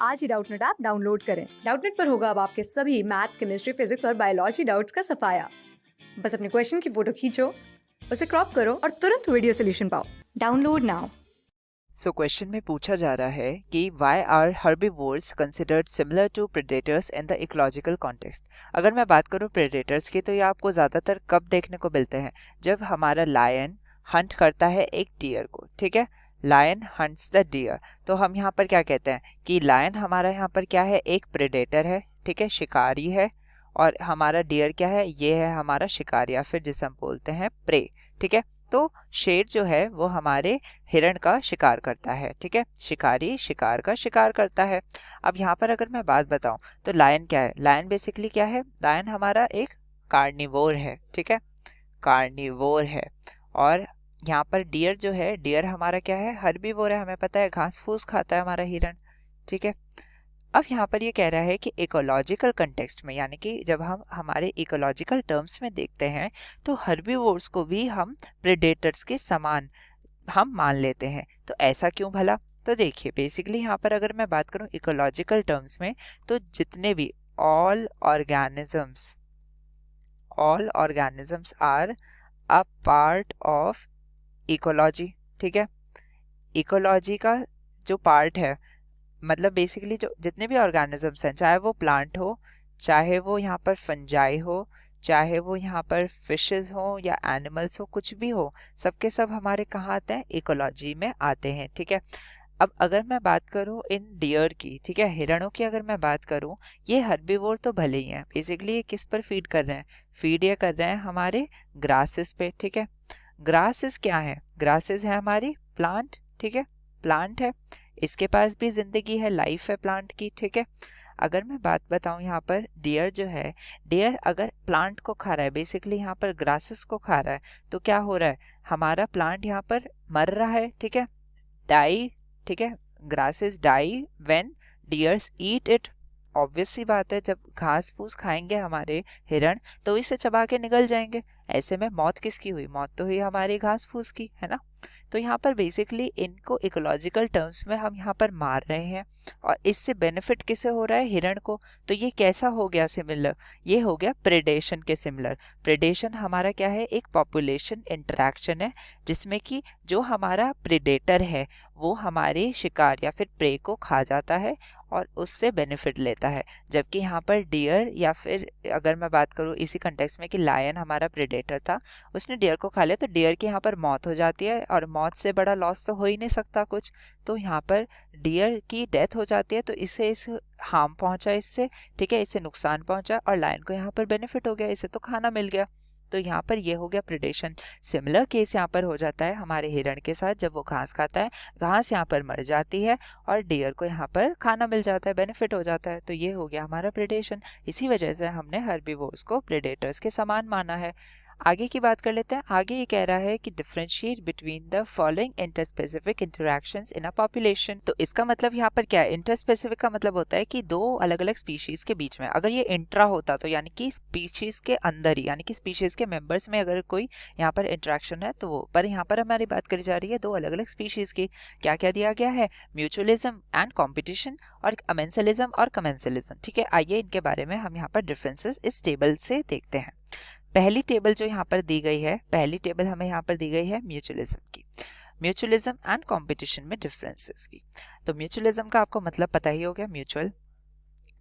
आज ही Doubtnut app download करें। Doubtnut पर होगा अब आपके सभी मैथ्स, केमिस्ट्री, फिजिक्स और बायोलॉजी डाउट्स का सफाया। बस अपने क्वेश्चन की फोटो खींचो, उसे क्रॉप करो और तुरंत वीडियो सोल्यूशन पाओ। Download now. सो क्वेश्चन में पूछा जा रहा है कि why are herbivores considered similar to predators in the ecological context. अगर मैं बात करूं प्रेडेटर्स की, तो ये आपको ज़्यादातर कब देखने को मिलते हैं? जब हमारा लायन हंट करता है एक डियर को। ठीक है, लायन हंट्स द डियर। तो हम यहाँ पर क्या कहते हैं कि लायन हमारा यहाँ पर क्या है, एक प्रेडेटर है, ठीक है, शिकारी है। और हमारा डियर क्या है, ये है हमारा शिकार या फिर जिसे हम बोलते हैं प्रे। ठीक है, तो शेर जो है वो हमारे हिरण का शिकार करता है। ठीक है, शिकारी शिकार का शिकार करता है। अब यहाँ पर अगर मैं बात बताऊं तो लायन क्या है? लायन बेसिकली क्या है? लायन हमारा एक कार्निवोर है। ठीक है, कार्निवोर है। और यहाँ पर डियर जो है, डियर हमारा क्या है? हर्बीवोर है। हमें पता है घास फूस खाता है हमारा हिरण। ठीक है, अब यहाँ पर ये कह रहा है कि इकोलॉजिकल कंटेक्स्ट में, यानी कि जब हम हमारे इकोलॉजिकल टर्म्स में देखते हैं, तो हर्बीवोर्स को भी हम प्रेडेटर्स के समान हम मान लेते हैं। तो ऐसा क्यों भला? तो देखिए, बेसिकली यहाँ पर अगर मैं बात करूँ इकोलॉजिकल टर्म्स में, तो जितने भी all organisms are a part of ecology. ठीक है, इकोलॉजी का जो पार्ट है, मतलब बेसिकली जो जितने भी ऑर्गेनिजम्स हैं, चाहे वो प्लांट हो, चाहे वो यहाँ पर फंजाई हो, चाहे वो यहाँ पर फिशेस हो या एनिमल्स हो, कुछ भी हो, सबके सब हमारे कहाँ आते हैं? इकोलॉजी में आते हैं। ठीक है, अब अगर मैं बात करूँ इन डियर की, ठीक है, हिरणों की अगर मैं बात करूँ, ये हर्बीवोर तो भले ही हैं, बेसिकली ये किस पर फीड कर रहे हैं? फीड ये कर रहे हैं हमारे ग्रासेस पे। ठीक है, ग्रासेस क्या है? ग्रासेस है हमारी प्लांट। ठीक है, प्लांट है, इसके पास भी जिंदगी है, लाइफ है प्लांट की। ठीक है, अगर मैं बात बताऊं यहाँ पर, डियर जो है, डियर अगर प्लांट को खा रहा है, बेसिकली यहाँ पर ग्रासेस को खा रहा है, तो क्या हो रहा है? हमारा प्लांट यहाँ पर मर रहा है। ठीक है, डाई। ठीक है, grasses die when deers eat it. Obvious सी बात है, जब घास फूस खाएंगे हमारे हिरण, तो इसे चबा के निगल जाएंगे। ऐसे में मौत किसकी हुई? मौत तो हुई हमारी घास फूस की, है ना? तो यहाँ पर बेसिकली इनको इकोलॉजिकल टर्म्स में हम यहाँ पर मार रहे हैं, और इससे बेनिफिट किसे हो रहा है? हिरण को। तो ये कैसा हो गया सिमिलर? ये हो गया प्रेडेशन के सिमिलर। प्रेडेशन हमारा क्या है? एक पॉपुलेशन इंटरेक्शन है, जिसमें कि जो हमारा प्रेडेटर है वो हमारे शिकार या फिर प्रे को खा जाता है और उससे बेनिफिट लेता है। जबकि यहाँ पर डियर, या फिर अगर मैं बात करूँ इसी कंटेक्स्ट में कि लायन हमारा प्रेडेटर था, उसने डियर को खा लिया, तो डियर की यहाँ पर मौत हो जाती है, और मौत से बड़ा लॉस तो हो ही नहीं सकता कुछ। तो यहाँ पर डियर की डेथ हो जाती है, तो इसे इस हार्म पहुंचा इससे। ठीक है, इससे नुकसान पहुंचा, और लायन को यहाँ पर बेनिफिट हो गया, इसे तो खाना मिल गया। तो यहाँ पर ये हो गया प्रेडेशन। सिमिलर केस यहाँ पर हो जाता है हमारे हिरण के साथ, जब वो घास खाता है, घास यहाँ पर मर जाती है और डियर को यहाँ पर खाना मिल जाता है, बेनिफिट हो जाता है। तो ये हो गया हमारा प्रेडेशन। इसी वजह से हमने हर्बीवोर्स को प्रेडेटर्स के समान माना है। आगे की बात कर लेते हैं। आगे ये कह रहा है कि differentiate between the following interspecific interactions in a population. तो इसका मतलब यहाँ पर क्या है? इंटरस्पेसिफिक का मतलब होता है कि दो अलग अलग स्पीशीज के बीच में, अगर ये इंट्रा होता तो यानी कि स्पीशीज के अंदर ही, यानी कि स्पीशीज के मेंबर्स में अगर कोई यहाँ पर इंटरेक्शन है तो वो, पर यहाँ पर हमारी बात करी जा रही है दो अलग अलग स्पीशीज की। क्या क्या दिया गया है? म्यूचुअलिज्म एंड कॉम्पिटिशन, और अमेंसलिज्म और कमेंसलिज्म। ठीक है, आइए इनके बारे में हम यहाँ पर डिफरेंसेस इस टेबल से देखते हैं। पहली टेबल जो यहाँ पर दी गई है, पहली टेबल हमें यहाँ पर दी गई है म्यूचुअलिज्म की, म्यूचुअलिज्म एंड कंपटीशन में डिफरेंसेस की। तो म्यूचुअलिज्म का आपको मतलब पता ही हो गया। म्यूचुअल,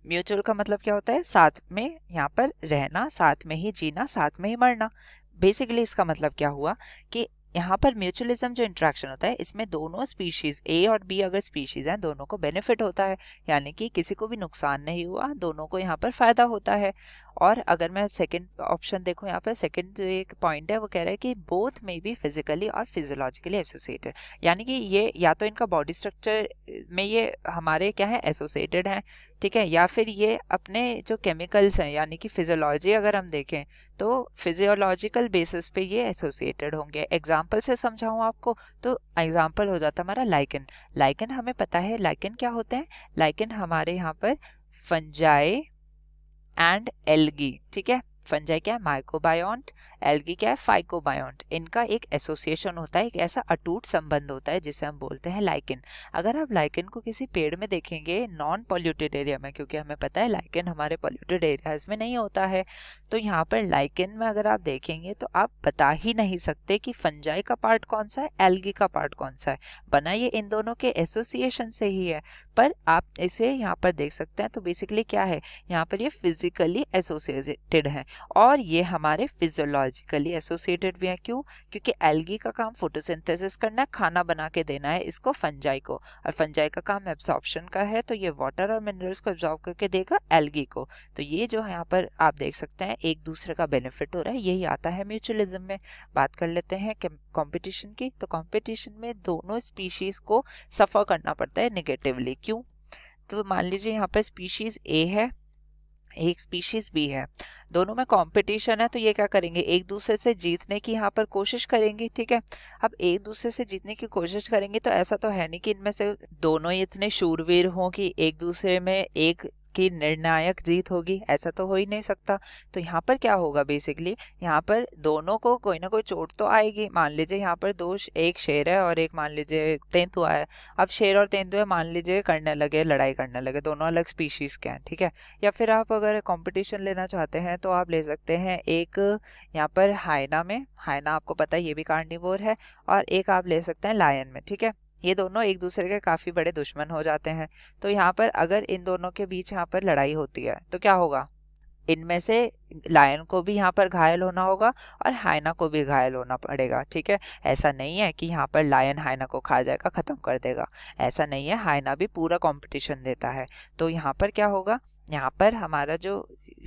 म्यूचुअल का मतलब क्या होता है? साथ में यहाँ पर रहना, साथ में ही जीना, साथ में ही मरना। बेसिकली इसका मतलब क्या हुआ कि यहाँ पर म्यूचुअलिज्म जो इंटरेक्शन होता है, इसमें दोनों स्पीशीज, ए और बी अगर स्पीशीज हैं, दोनों को बेनिफिट होता है, यानी कि किसी को भी नुकसान नहीं हुआ, दोनों को यहाँ पर फायदा होता है। और अगर मैं सेकंड ऑप्शन देखूं, यहाँ पर सेकंड जो एक पॉइंट है वो कह रहा है कि बोथ में बी फिजिकली और फिजियोलॉजिकली एसोसिएटेड, यानी कि ये या तो इनका बॉडी स्ट्रक्चर में ये हमारे क्या है? एसोसिएटेड हैं। ठीक है, या फिर ये अपने जो केमिकल्स हैं, यानी कि फिजियोलॉजी अगर हम देखें तो फिजियोलॉजिकल बेसिस पे ये एसोसिएटेड होंगे। एग्जाम्पल से समझाऊं आपको, तो एग्जाम्पल हो जाता हमारा लाइकन। लाइकन हमें पता है लाइकन क्या होते हैं। लाइकन हमारे यहाँ पर फंजाई एंड एल्गी, ठीक है, फंजाई क्या है, माइकोबायोन्ट, एल्गी क्या है, फाइकोबायोन्ट। इनका एक एसोसिएशन होता है, एक ऐसा अटूट संबंध होता है जिसे हम बोलते हैं लाइकेन। अगर आप लाइकेन को किसी पेड़ में देखेंगे नॉन पॉल्यूटेड एरिया में, क्योंकि हमें पता है लाइकेन हमारे पॉल्यूटेड एरियाज में नहीं होता है, तो यहाँ पर लाइकेन में अगर आप देखेंगे तो आप बता ही नहीं सकते कि फंजाई का पार्ट कौन सा है, एल्गी का पार्ट कौन सा है। बना ये इन दोनों के एसोसिएशन से ही है, पर आप इसे यहाँ पर देख सकते हैं। तो बेसिकली क्या है, यहाँ पर ये फिजिकली एसोसिएटेड है और ये हमारे फिजियोलॉजिकली एसोसिएटेड भी है। क्यों? क्योंकि एल्गी का काम फोटोसिंथेसिस करना है, खाना बना के देना है इसको फंजाई को, और फंजाई का काम एब्सॉर्प्शन का है, तो ये वाटर और मिनरल्स को एब्सॉर्ब करके देगा एल्गी को। तो ये जो यहाँ पर आप देख सकते हैं एक दूसरे का बेनिफिट हो रहा है, यही आता है म्यूचुअलिज्म में। बात कर लेते हैं कंपटीशन की। तो कंपटीशन में दोनों स्पीशीज को सफर करना पड़ता है नेगेटिवली। क्यों? तो मान लीजिए यहाँ पर स्पीशीज ए है, एक स्पीशीज बी है, दोनों में कंपटीशन है, तो ये क्या करेंगे, एक दूसरे से जीतने की यहाँ पर कोशिश करेंगी। ठीक है, अब एक दूसरे से जीतने की कोशिश करेंगे तो ऐसा तो है नहीं कि इनमें से दोनों ही इतने शूरवीर हों कि एक दूसरे में एक की निर्णायक जीत होगी, ऐसा तो हो ही नहीं सकता। तो यहाँ पर क्या होगा, बेसिकली यहाँ पर दोनों को कोई ना कोई चोट तो आएगी। मान लीजिए यहाँ पर एक शेर है और एक मान लीजिए तेंदुआ है। अब शेर और तेंदुआ मान लीजिए करने लगे, लड़ाई करने लगे, दोनों अलग स्पीशीज के हैं। ठीक है, या फिर आप अगर कंपटीशन लेना चाहते हैं तो आप ले सकते हैं एक यहाँ पर हाइना में, हाइना आपको पता है ये भी कार्निवोर है, और एक आप ले सकते हैं लायन में। ठीक है, ये दोनों एक दूसरे के काफी बड़े दुश्मन हो जाते हैं। तो यहाँ पर अगर इन दोनों के बीच यहाँ पर लड़ाई होती है तो क्या होगा, इनमें से लायन को भी यहाँ पर घायल होना होगा और हाइना को भी घायल होना पड़ेगा। ठीक है, ऐसा नहीं है कि यहाँ पर लायन हाइना को खा जाएगा, खत्म कर देगा, ऐसा नहीं है। हाइना भी पूरा कंपटीशन देता है। तो यहाँ पर क्या होगा, यहाँ पर हमारा जो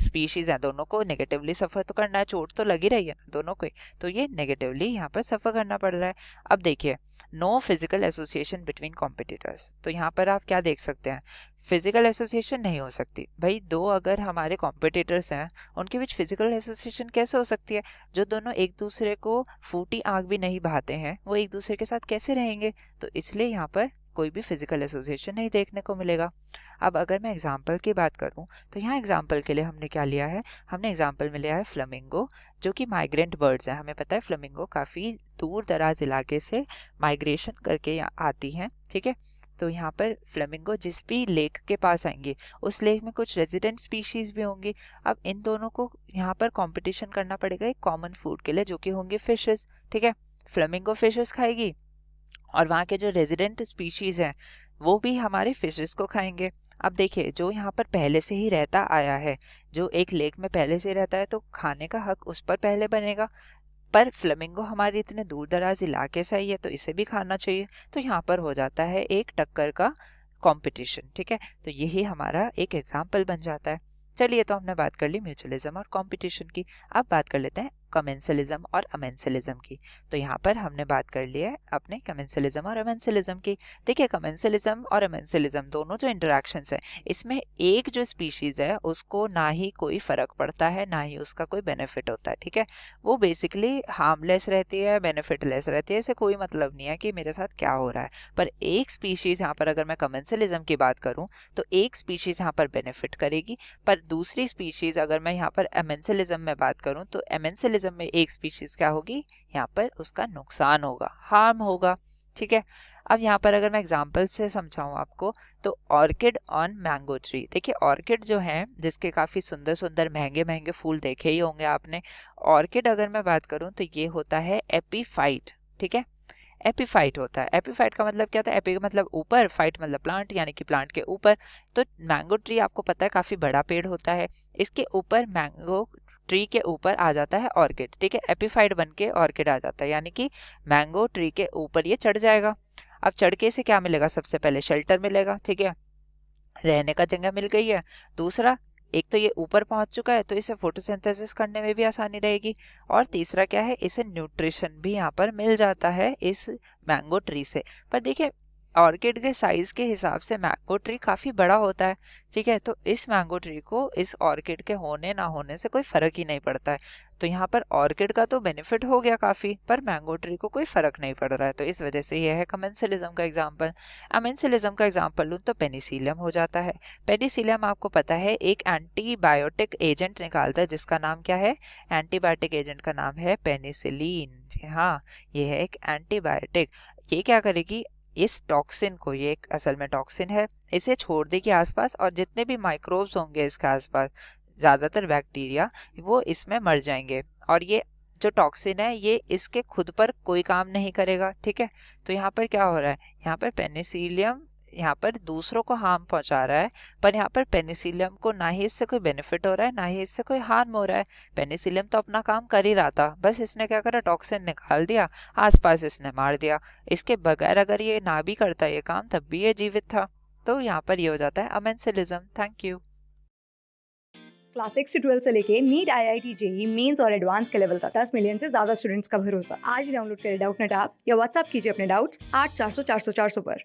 स्पीशीज है दोनों को नेगेटिवली सफर तो करना है, चोट तो लगी रही है ना दोनों को, तो ये नेगेटिवली यहाँ पर सफर करना पड़ रहा है। अब देखिए, no physical association between competitors. तो यहाँ पर आप क्या देख सकते हैं, फिजिकल एसोसिएशन नहीं हो सकती। भाई दो अगर हमारे कॉम्पिटिटर्स हैं उनके बीच फिजिकल एसोसिएशन कैसे हो सकती है? जो दोनों एक दूसरे को फूटी आंख भी नहीं बहाते हैं वो एक दूसरे के साथ कैसे रहेंगे? तो इसलिए यहाँ पर कोई भी फिजिकल एसोसिएशन नहीं देखने को मिलेगा। अब अगर मैं एग्जाम्पल की बात करूं तो यहाँ एग्जाम्पल के लिए हमने क्या लिया है, हमने एग्जाम्पल में लिया है फ्लेमिंगो, जो कि माइग्रेंट बर्ड्स हैं। हमें पता है फ्लेमिंगो काफ़ी दूर दराज इलाके से माइग्रेशन करके यहाँ आती हैं। ठीक है, तो यहाँ पर फ्लेमिंगो जिस भी लेक के पास आएंगे उस लेक में कुछ रेजिडेंट स्पीशीज भी होंगी। अब इन दोनों को यहाँ पर कंपटीशन करना पड़ेगा एक कॉमन फूड के लिए, जो कि होंगे फिशेस। ठीक है, फ्लेमिंगो फिशेस खाएगी और वहाँ के जो रेजिडेंट स्पीशीज हैं वो भी हमारे फिशेस को खाएंगे। अब देखिए, जो यहाँ पर पहले से ही रहता आया है, जो एक लेक में पहले से रहता है, तो खाने का हक उस पर पहले बनेगा। पर फ्लेमिंगो हमारे इतने दूर दराज इलाके से आई है तो इसे भी खाना चाहिए। तो यहाँ पर हो जाता है एक टक्कर का कंपटीशन। ठीक है, तो यही हमारा एक एग्जाम्पल बन जाता है। चलिए, तो हमने बात कर ली म्यूचुअलिज्म और कंपटीशन की। अब बात कर लेते हैं कमेंसलिज्म और अमेंसलिज्म की। तो यहाँ पर हमने बात कर ली है अपने कमेंसलिज्म और अमेंसलिज्म की। देखिए, कमेंसलिज्म और अमेंसलिज्म दोनों जो इंटरेक्शंस है, इसमें एक जो स्पीशीज है उसको ना ही कोई फर्क पड़ता है ना ही उसका कोई बेनिफिट होता है। ठीक है, वो बेसिकली हार्मलेस रहती है, बेनिफिटलेस रहती है, इसे कोई मतलब नहीं है कि मेरे साथ क्या हो रहा है। पर एक स्पीशीज यहाँ पर अगर मैं कमेंसलिज्म की बात करूँ तो एक स्पीशीज यहाँ पर बेनिफिट करेगी, पर दूसरी स्पीशीज अगर मैं यहाँ पर अमेंसलिज्म में बात करूँ तो अमेंसलिज्म में एक स्पीशीज क्या होगी, यहाँ पर उसका नुकसान होगा, हार्म होगा। ठीक है, अब यहाँ पर अगर मैं एग्जांपल से समझाऊं आपको तो ऑर्किड ऑन मैंगो ट्री। देखिए, ऑर्किड जो है जिसके काफी सुंदर सुंदर महंगे महंगे फूल देखे ही होंगे आपने। ऑर्किड अगर मैं बात करूं तो ये होता है एपीफाइट। ठीक है, एपीफाइट होता है। एपीफाइट का मतलब क्या था, एपी का मतलब ऊपर, फाइट मतलब प्लांट, यानी कि प्लांट के ऊपर। तो मैंगो ट्री आपको पता है काफी बड़ा पेड़ होता है, इसके ऊपर मैंगो ट्री के ऊपर आ जाता है ऑर्किड। ठीक है, एपीफाइट बन के ऑर्किड आ जाता है, यानी कि मैंगो ट्री के ऊपर ये चढ़ जाएगा। अब चढ़ के इसे क्या मिलेगा, सबसे पहले शेल्टर मिलेगा। ठीक है, रहने का जगह मिल गई है। दूसरा, एक तो ये ऊपर पहुंच चुका है तो इसे फोटोसिंथेसिस करने में भी आसानी रहेगी। और तीसरा क्या है, इसे न्यूट्रिशन भी यहाँ पर मिल जाता है इस मैंगो ट्री से। पर देखिए, ऑर्किड के साइज के हिसाब से मैंगो ट्री काफी बड़ा होता है। ठीक है, तो इस मैंगो ट्री को इस ऑर्किड के होने ना होने से कोई फर्क ही नहीं पड़ता है। तो यहाँ पर ऑर्किड का तो बेनिफिट हो गया काफ़ी, पर मैंगो ट्री को कोई फ़र्क नहीं पड़ रहा है, तो इस वजह से यह है कमेंसिलिज्म का एग्जाम्पल। अमेंसिलिज्म का एग्जाम्पल लूँ तो पेनिसिलियम हो जाता है। पेनिसिलियम आपको पता है एक एंटीबायोटिक एजेंट निकालता है जिसका नाम क्या है, एंटीबायोटिक एजेंट का नाम है पेनिसिलिन। जी हाँ, ये है एक एंटीबायोटिक। ये क्या करेगी, इस टॉक्सिन को, ये एक असल में टॉक्सिन है, इसे छोड़ देगी आसपास, और जितने भी माइक्रोब्स होंगे इसके आसपास, ज़्यादातर बैक्टीरिया, वो इसमें मर जाएंगे। और ये जो टॉक्सिन है ये इसके खुद पर कोई काम नहीं करेगा, ठीक है। तो यहाँ पर क्या हो रहा है, यहाँ पर पेनिसिलियम यहाँ पर दूसरों को हार्म पहुंचा रहा है, पर यहाँ पर पेनिसिलियम को ना ही इससे कोई बेनिफिट हो रहा है ना ही इससे कोई हार्म हो रहा है। पेनिसिलियम तो अपना काम कर ही रहा था, बस इसने क्या करा, टॉक्सिन निकाल दिया, आसपास इसने मार दिया। इसके बगैर अगर ये ना भी करता ये काम तब भी ये जीवित था। तो यहाँ पर ये हो जाता है अमेंसिलिज्म। Thank you. क्लास 6 से 12 से लेके नीट, IIT, JEE मेंस और एडवांस के लेवल तक 10 मिलियन से ज्यादा स्टूडेंट्स का भरोसा। आज ही डाउनलोड करें डाउटनेट ऐप या व्हाट्सएप कीजिए अपने डाउट्स 8400 400 400 पर।